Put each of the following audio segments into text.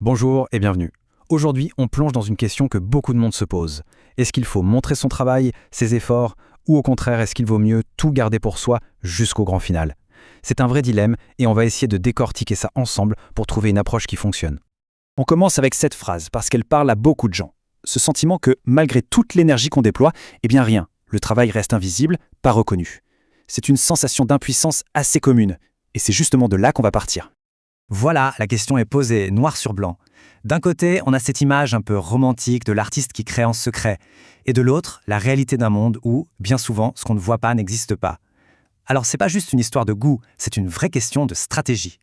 Bonjour et bienvenue. Aujourd'hui, on plonge dans une question que beaucoup de monde se pose. Est-ce qu'il faut montrer son travail, ses efforts, ou au contraire, est-ce qu'il vaut mieux tout garder pour soi jusqu'au grand final? C'est un vrai dilemme et on va essayer de décortiquer ça ensemble pour trouver une approche qui fonctionne. On commence avec cette phrase parce qu'elle parle à beaucoup de gens. Ce sentiment que, malgré toute l'énergie qu'on déploie, eh bien rien, le travail reste invisible, pas reconnu. C'est une sensation d'impuissance assez commune, et c'est justement de là qu'on va partir. Voilà, la question est posée, noir sur blanc. D'un côté, on a cette image un peu romantique de l'artiste qui crée en secret, et de l'autre, la réalité d'un monde où, bien souvent, ce qu'on ne voit pas n'existe pas. Alors c'est pas juste une histoire de goût, c'est une vraie question de stratégie.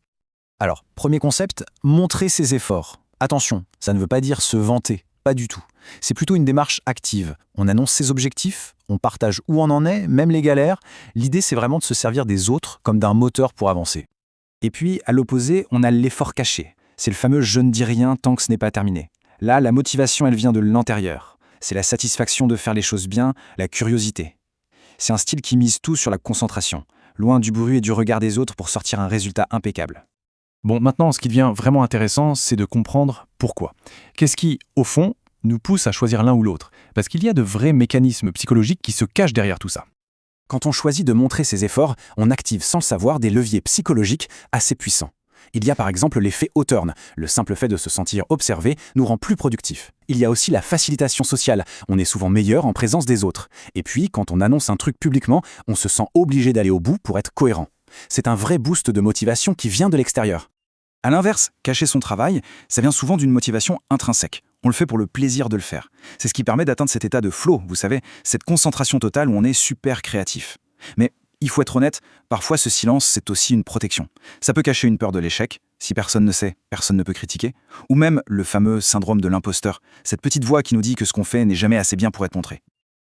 Alors, premier concept, montrer ses efforts. Attention, ça ne veut pas dire se vanter, pas du tout. C'est plutôt une démarche active. On annonce ses objectifs, on partage où on en est, même les galères. L'idée, c'est vraiment de se servir des autres comme d'un moteur pour avancer. Et puis, à l'opposé, on a l'effort caché. C'est le fameux « je ne dis rien tant que ce n'est pas terminé ». Là, la motivation, elle vient de l'intérieur. C'est la satisfaction de faire les choses bien, la curiosité. C'est un style qui mise tout sur la concentration, loin du bruit et du regard des autres pour sortir un résultat impeccable. Bon, maintenant, ce qui devient vraiment intéressant, c'est de comprendre pourquoi. Qu'est-ce qui, au fond, nous pousse à choisir l'un ou l'autre? Parce qu'il y a de vrais mécanismes psychologiques qui se cachent derrière tout ça. Quand on choisit de montrer ses efforts, on active sans le savoir des leviers psychologiques assez puissants. Il y a par exemple l'effet Hawthorne. Le simple fait de se sentir observé nous rend plus productifs. Il y a aussi la facilitation sociale. On est souvent meilleur en présence des autres. Et puis, quand on annonce un truc publiquement, on se sent obligé d'aller au bout pour être cohérent. C'est un vrai boost de motivation qui vient de l'extérieur. À l'inverse, cacher son travail, ça vient souvent d'une motivation intrinsèque. On le fait pour le plaisir de le faire. C'est ce qui permet d'atteindre cet état de flow, vous savez, cette concentration totale où on est super créatif. Mais il faut être honnête, parfois ce silence, c'est aussi une protection. Ça peut cacher une peur de l'échec. Si personne ne sait, personne ne peut critiquer. Ou même le fameux syndrome de l'imposteur, cette petite voix qui nous dit que ce qu'on fait n'est jamais assez bien pour être montré.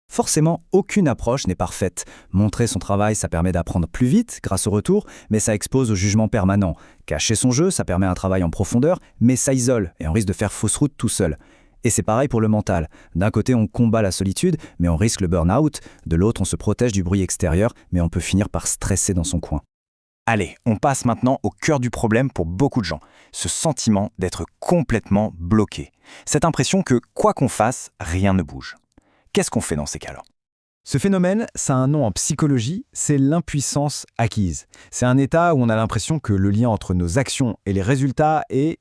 Forcément, aucune approche n'est parfaite. Montrer son travail, ça permet d'apprendre plus vite grâce au retour, mais ça expose au jugement permanent. Cacher son jeu, ça permet un travail en profondeur, mais ça isole et on risque de faire fausse route tout seul. Et c'est pareil pour le mental. D'un côté, on combat la solitude, mais on risque le burn-out. De l'autre, on se protège du bruit extérieur, mais on peut finir par stresser dans son coin. Allez, on passe maintenant au cœur du problème pour beaucoup de gens. Ce sentiment d'être complètement bloqué. Cette impression que, quoi qu'on fasse, rien ne bouge. Qu'est-ce qu'on fait dans ces cas-là? Ce phénomène, ça a un nom en psychologie, c'est l'impuissance acquise. C'est un état où on a l'impression que le lien entre nos actions et les résultats est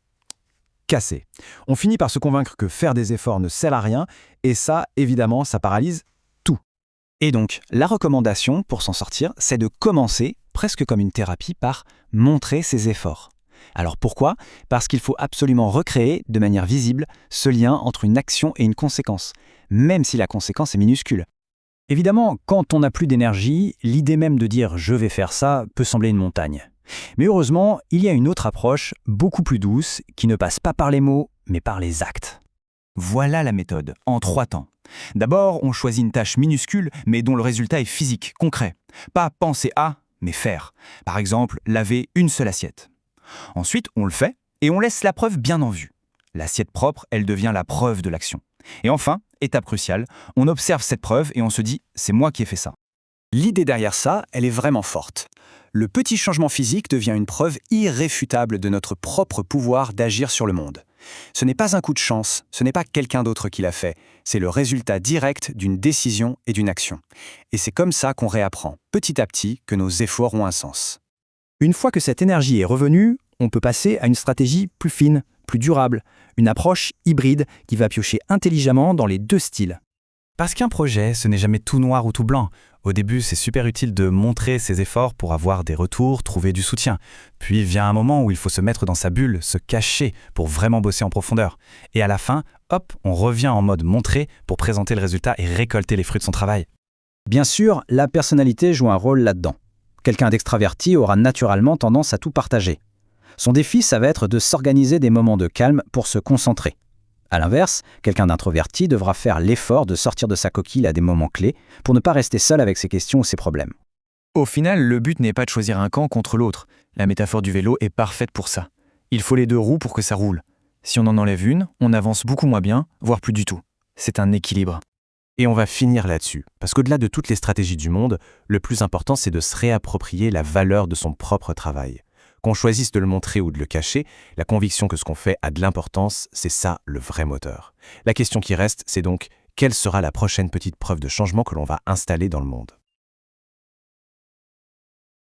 cassé. On finit par se convaincre que faire des efforts ne sert à rien, et ça, évidemment, ça paralyse tout. Et donc, la recommandation pour s'en sortir, c'est de commencer, presque comme une thérapie, par montrer ses efforts. Alors pourquoi? Parce qu'il faut absolument recréer, de manière visible, ce lien entre une action et une conséquence, même si la conséquence est minuscule. Évidemment, quand on n'a plus d'énergie, l'idée même de dire « je vais faire ça » peut sembler une montagne. Mais heureusement, il y a une autre approche, beaucoup plus douce, qui ne passe pas par les mots, mais par les actes. Voilà la méthode, en 3 temps. D'abord, on choisit une tâche minuscule, mais dont le résultat est physique, concret. Pas penser à, mais faire. Par exemple, laver une seule assiette. Ensuite, on le fait, et on laisse la preuve bien en vue. L'assiette propre, elle devient la preuve de l'action. Et enfin, étape cruciale, on observe cette preuve et on se dit « c'est moi qui ai fait ça ». L'idée derrière ça, elle est vraiment forte. Le petit changement physique devient une preuve irréfutable de notre propre pouvoir d'agir sur le monde. Ce n'est pas un coup de chance, ce n'est pas quelqu'un d'autre qui l'a fait, c'est le résultat direct d'une décision et d'une action. Et c'est comme ça qu'on réapprend, petit à petit, que nos efforts ont un sens. Une fois que cette énergie est revenue, on peut passer à une stratégie plus fine, plus durable, une approche hybride qui va piocher intelligemment dans les deux styles. Parce qu'un projet, ce n'est jamais tout noir ou tout blanc. Au début, c'est super utile de montrer ses efforts pour avoir des retours, trouver du soutien. Puis vient un moment où il faut se mettre dans sa bulle, se cacher pour vraiment bosser en profondeur. Et à la fin, hop, on revient en mode montrer pour présenter le résultat et récolter les fruits de son travail. Bien sûr, la personnalité joue un rôle là-dedans. Quelqu'un d'extraverti aura naturellement tendance à tout partager. Son défi, ça va être de s'organiser des moments de calme pour se concentrer. À l'inverse, quelqu'un d'introverti devra faire l'effort de sortir de sa coquille à des moments clés pour ne pas rester seul avec ses questions ou ses problèmes. Au final, le but n'est pas de choisir un camp contre l'autre. La métaphore du vélo est parfaite pour ça. Il faut les 2 roues pour que ça roule. Si on en enlève une, on avance beaucoup moins bien, voire plus du tout. C'est un équilibre. Et on va finir là-dessus, parce qu'au-delà de toutes les stratégies du monde, le plus important, c'est de se réapproprier la valeur de son propre travail. Qu'on choisisse de le montrer ou de le cacher, la conviction que ce qu'on fait a de l'importance, c'est ça le vrai moteur. La question qui reste, c'est donc, quelle sera la prochaine petite preuve de changement que l'on va installer dans le monde ?